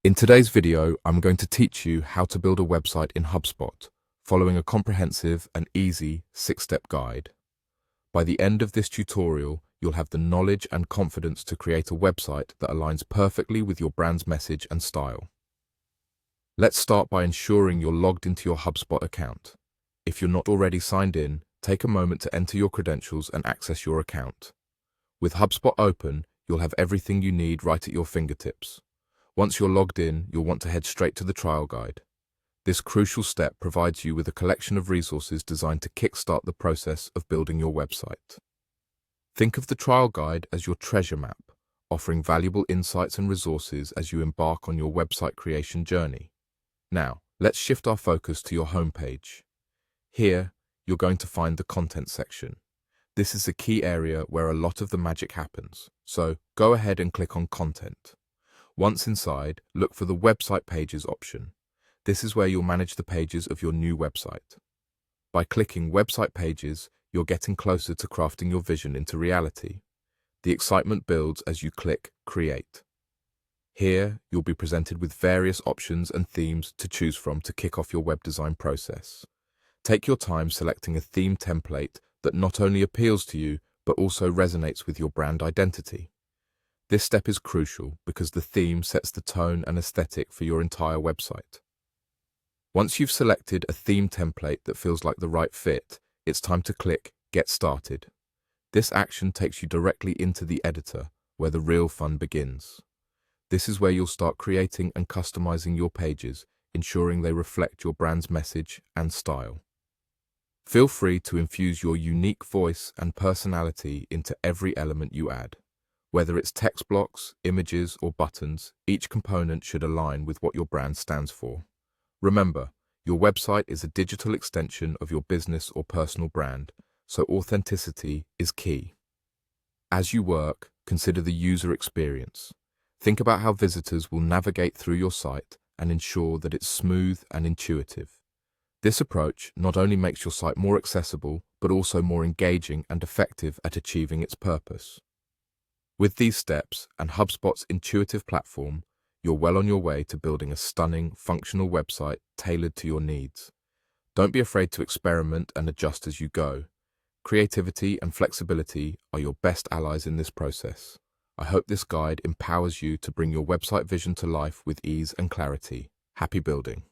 In today's video, I'm going to teach you how to build a website in HubSpot, following a comprehensive and easy 6-step guide. By the end of this tutorial, you'll have the knowledge and confidence to create a website that aligns perfectly with your brand's message and style. Let's start by ensuring you're logged into your HubSpot account. If you're not already signed in, take a moment to enter your credentials and access your account. With HubSpot open, you'll have everything you need right at your fingertips. Once you're logged in, you'll want to head straight to the trial guide. This crucial step provides you with a collection of resources designed to kickstart the process of building your website. Think of the trial guide as your treasure map, offering valuable insights and resources as you embark on your website creation journey. Now, let's shift our focus to your homepage. Here, you're going to find the content section. This is a key area where a lot of the magic happens, so go ahead and click on Content. Once inside, look for the Website Pages option. This is where you'll manage the pages of your new website. By clicking Website Pages, you're getting closer to crafting your vision into reality. The excitement builds as you click Create. Here, you'll be presented with various options and themes to choose from to kick off your web design process. Take your time selecting a theme template that not only appeals to you, but also resonates with your brand identity. This step is crucial because the theme sets the tone and aesthetic for your entire website. Once you've selected a theme template that feels like the right fit, it's time to click Get Started. This action takes you directly into the editor, where the real fun begins. This is where you'll start creating and customizing your pages, ensuring they reflect your brand's message and style. Feel free to infuse your unique voice and personality into every element you add. Whether it's text blocks, images, or buttons, each component should align with what your brand stands for. Remember, your website is a digital extension of your business or personal brand, so authenticity is key. As you work, consider the user experience. Think about how visitors will navigate through your site and ensure that it's smooth and intuitive. This approach not only makes your site more accessible, but also more engaging and effective at achieving its purpose. With these steps and HubSpot's intuitive platform, you're well on your way to building a stunning, functional website tailored to your needs. Don't be afraid to experiment and adjust as you go. Creativity and flexibility are your best allies in this process. I hope this guide empowers you to bring your website vision to life with ease and clarity. Happy building!